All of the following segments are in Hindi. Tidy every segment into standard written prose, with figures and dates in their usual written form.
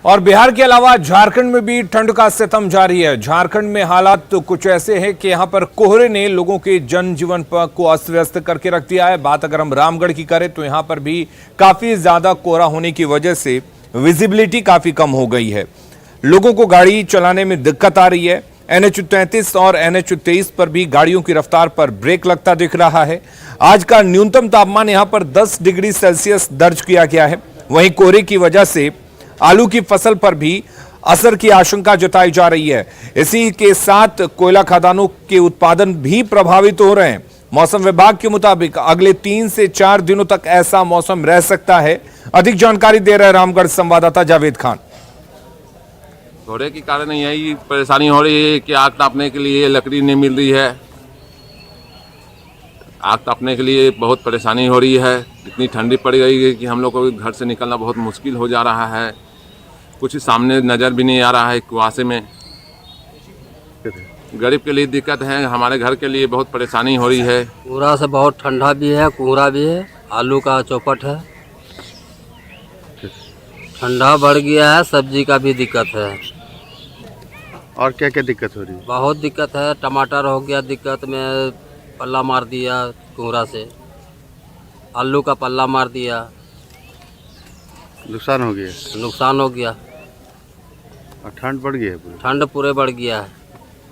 और बिहार के अलावा झारखंड में भी ठंड का सितम जारी है। झारखंड में हालात तो कुछ ऐसे हैं कि यहां पर कोहरे ने लोगों के जनजीवन को अस्त व्यस्त करके रख दिया है। बात अगर हम रामगढ़ की करें तो यहां पर भी काफी ज्यादा कोहरा होने की वजह से विजिबिलिटी काफी कम हो गई है। लोगों को गाड़ी चलाने में दिक्कत आ रही है। NH-33 और NH-23 पर भी गाड़ियों की रफ्तार पर ब्रेक लगता दिख रहा है। आज का न्यूनतम तापमान यहां पर 10 डिग्री सेल्सियस दर्ज किया गया है। वहीं कोहरे की वजह से आलू की फसल पर भी असर की आशंका जताई जा रही है। इसी के साथ कोयला खदानों के उत्पादन भी प्रभावित हो रहे हैं। मौसम विभाग के मुताबिक अगले 3 से 4 दिनों तक ऐसा मौसम रह सकता है। अधिक जानकारी दे रहे हैं रामगढ़ संवाददाता जावेद खान। कोहरे के कारण यही परेशानी हो रही है कि आग तापने के लिए लकड़ी नहीं मिल रही है। आग तापने के लिए बहुत परेशानी हो रही है। इतनी ठंडी पड़ गई है कि हम लोग को घर से निकलना बहुत मुश्किल हो जा रहा है। कुछ सामने नज़र भी नहीं आ रहा है कुआसे में। गरीब के लिए दिक्कत है, हमारे घर के लिए बहुत परेशानी हो रही है। कोहरा से बहुत ठंडा भी है, कोहरा भी है, आलू का चौपट है, ठंडा बढ़ गया है, सब्जी का भी दिक्कत है। और क्या क्या दिक्कत हो रही है? बहुत दिक्कत है, टमाटर हो गया दिक्कत में, पल्ला मार दिया कोहरा से, आलू का पल्ला मार दिया, नुकसान हो गया। नुकसान हो गया और ठंड बढ़ गई है पूरी। ठंड पूरे बढ़ गया है।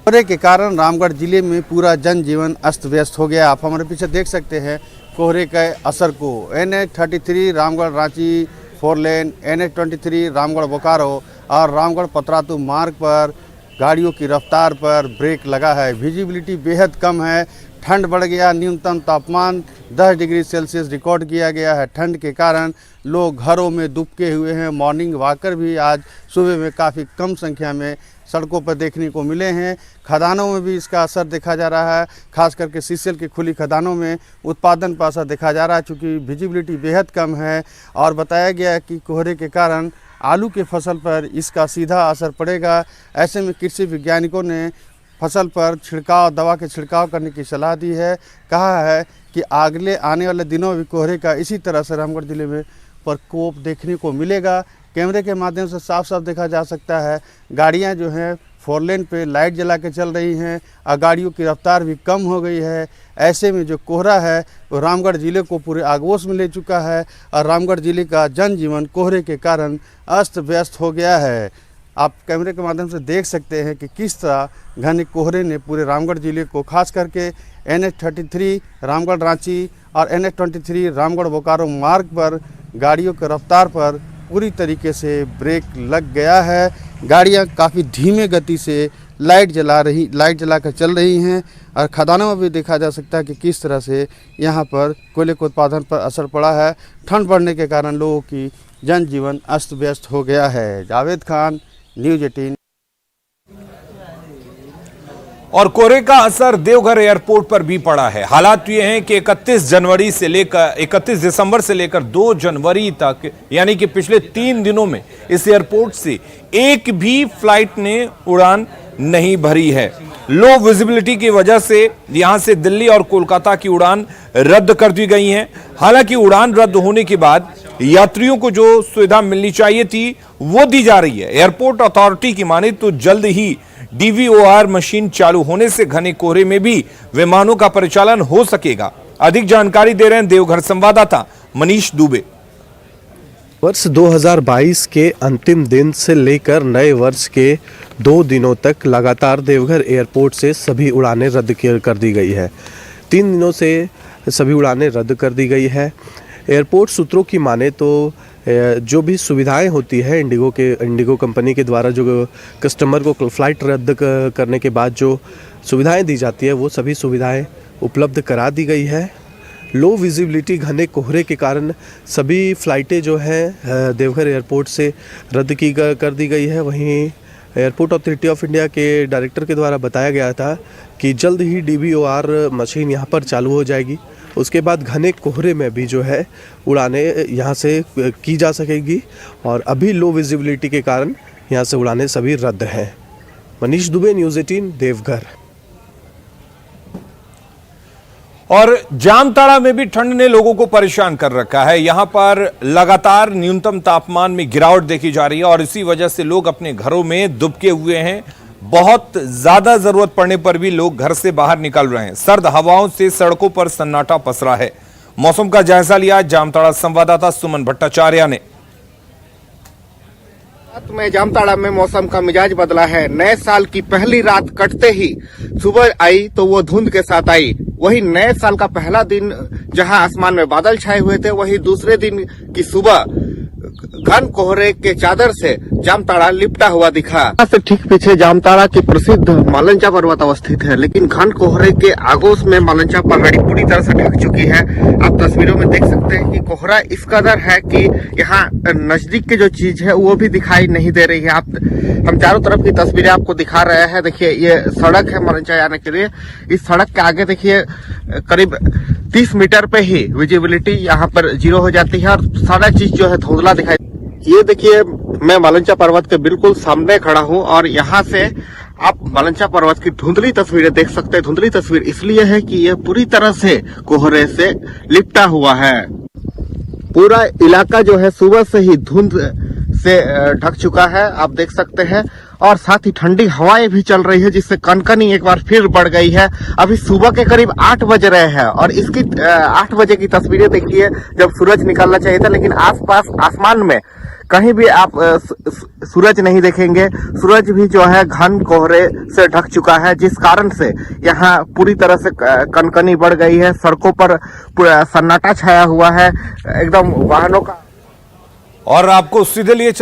कोहरे के कारण रामगढ़ जिले में पूरा जनजीवन अस्त व्यस्त हो गया। आप हमारे पीछे देख सकते हैं कोहरे के असर को। NH-33 रामगढ़ रांची 4 लेन, NH-23 रामगढ़ बोकारो और रामगढ़ पतरातू मार्ग पर गाड़ियों की रफ्तार पर ब्रेक लगा है। विजिबिलिटी बेहद कम है। ठंड बढ़ गया। न्यूनतम तापमान 10 डिग्री सेल्सियस रिकॉर्ड किया गया है। ठंड के कारण लोग घरों में दुबके हुए हैं। मॉर्निंग वॉकर भी आज सुबह में काफ़ी कम संख्या में सड़कों पर देखने को मिले हैं। खदानों में भी इसका असर देखा जा रहा है। खास करके सीसीएल की खुली खदानों में उत्पादन पर असर देखा जा रहा है, चूँकि विजिबिलिटी बेहद कम है। और बताया गया है कि कोहरे के कारण आलू के फसल पर इसका सीधा असर पड़ेगा। ऐसे में कृषि वैज्ञानिकों ने फसल पर छिड़काव दवा के छिड़काव करने की सलाह दी है। कहा है कि अगले आने वाले दिनों में कोहरे का इसी तरह से रामगढ़ जिले में प्रकोप देखने को मिलेगा। कैमरे के माध्यम से साफ साफ देखा जा सकता है गाड़ियां जो हैं 4 लेन पे लाइट जला के चल रही हैं और गाड़ियों की रफ्तार भी कम हो गई है। ऐसे में जो कोहरा है वो रामगढ़ जिले को पूरे आगोश में ले चुका है और रामगढ़ जिले का जनजीवन कोहरे के कारण अस्त व्यस्त हो गया है। आप कैमरे के माध्यम से देख सकते हैं कि किस तरह घने कोहरे ने पूरे रामगढ़ जिले को, खास करके NH-33 रामगढ़ रांची और NH-23 रामगढ़ बोकारो मार्ग पर गाड़ियों की रफ्तार पर पूरी तरीके से ब्रेक लग गया है। गाड़ियां काफ़ी धीमे गति से लाइट जला कर चल रही हैं और खदानों में भी देखा जा सकता है कि किस तरह से यहां पर कोयले के उत्पादन पर असर पड़ा है। ठंड बढ़ने के कारण लोगों की जनजीवन अस्त व्यस्त हो गया है। जावेद खान, न्यूज़ 18। और कोहरे का असर देवघर एयरपोर्ट पर भी पड़ा है। हालात ये हैं कि 31 दिसंबर से लेकर 2 जनवरी तक, यानी कि पिछले 3 दिनों में इस एयरपोर्ट से एक भी फ्लाइट ने उड़ान नहीं भरी है। लो विजिबिलिटी की वजह से यहां से दिल्ली और कोलकाता की उड़ान रद्द कर दी गई हैं। हालांकि उड़ान रद्द होने के बाद यात्रियों को जो सुविधा मिलनी चाहिए थी वो दी जा रही है। एयरपोर्ट अथॉरिटी की माने तो जल्द ही DVOR मशीन चालू होने से घने कोहरे में भी विमानों का परिचालन हो सकेगा। अधिक जानकारी दे रहे हैं देवघर संवाददाता मनीष दुबे। वर्ष 2022 के अंतिम दिन से लेकर नए वर्ष के 2 दिनों तक लगातार देवघर एयरपोर्ट से सभी उड़ानें रद्द कर दी गई है। 3 दिनों से सभी उड़ानें रद्द कर दी गई है। एयरपोर्ट सूत्रों की माने तो जो भी सुविधाएं होती है इंडिगो कंपनी के द्वारा, जो कस्टमर को फ़्लाइट रद्द करने के बाद जो सुविधाएं दी जाती है वो सभी सुविधाएं उपलब्ध करा दी गई है। लो विजिबिलिटी घने कोहरे के कारण सभी फ़्लाइटें जो हैं देवघर एयरपोर्ट से रद्द कर दी गई है। वहीं एयरपोर्ट अथॉरिटी ऑफ इंडिया के डायरेक्टर के द्वारा बताया गया था कि जल्द ही DVOR मशीन यहाँ पर चालू हो जाएगी। उसके बाद घने कोहरे में भी जो है उड़ानें यहाँ से की जा सकेगी और अभी लो विजिबिलिटी के कारण यहाँ से उड़ानें सभी रद्द हैं। मनीष दुबे, न्यूज़ 18, देवघर। और जामताड़ा में भी ठंड ने लोगों को परेशान कर रखा है। यहां पर लगातार न्यूनतम तापमान में गिरावट देखी जा रही है और इसी वजह से लोग अपने घरों में दुबके हुए हैं। बहुत ज्यादा जरूरत पड़ने पर भी लोग घर से बाहर निकल रहे हैं। सर्द हवाओं से सड़कों पर सन्नाटा पसरा है। मौसम का जायजा लिया जामताड़ा संवाददाता सुमन भट्टाचार्य ने। रात में जामताड़ा में मौसम का मिजाज बदला है। नए साल की पहली रात कटते ही सुबह आई तो वो धुंध के साथ आई। वही नए साल का पहला दिन जहां आसमान में बादल छाए हुए थे, वही दूसरे दिन की सुबह घन कोहरे के चादर से जामताड़ा लिपटा हुआ दिखा। से ठीक पीछे जामताड़ा की प्रसिद्ध मालंचा पर्वत अवस्थित है, लेकिन घन कोहरे के आगोश में मालंचा पहाड़ी पूरी तरह से ढक चुकी है। आप तस्वीरों में देख सकते हैं कि कोहरा इस कदर है कि यहाँ नजदीक की जो चीज है वो भी दिखाई नहीं दे रही है। हम चारों तरफ की तस्वीरें आपको दिखा रहे हैं। देखिए, ये सड़क है मालंचा जाने के लिए। इस सड़क के आगे देखिए करीब 30 मीटर पे ही विजिबिलिटी यहाँ पर 0 हो जाती है और सारा चीज जो है धुंधला दिखाई। ये देखिए, मैं मालंचा पर्वत के बिल्कुल सामने खड़ा हूँ और यहाँ से आप मालंचा पर्वत की धुंधली तस्वीरें देख सकते हैं। धुंधली तस्वीर इसलिए है कि ये पूरी तरह से कोहरे से लिपटा हुआ है। पूरा इलाका जो है सुबह से ही धुंध से ढक चुका है, आप देख सकते हैं। और साथ ही ठंडी हवाएं भी चल रही है, जिससे कनकनी एक बार फिर बढ़ गई है। अभी सुबह के करीब 8 बज रहे हैं और इसकी 8 बजे की तस्वीरें देखिए, जब सूरज निकलना चाहिए था, लेकिन आसपास आसमान में कहीं भी आप सूरज नहीं देखेंगे। सूरज भी जो है घन कोहरे से ढक चुका है, जिस कारण से यहाँ पूरी तरह से कनकनी बढ़ गई है। सड़कों पर पूरा सन्नाटा छाया हुआ है, एकदम वाहनों का। और आपको सीधे लिए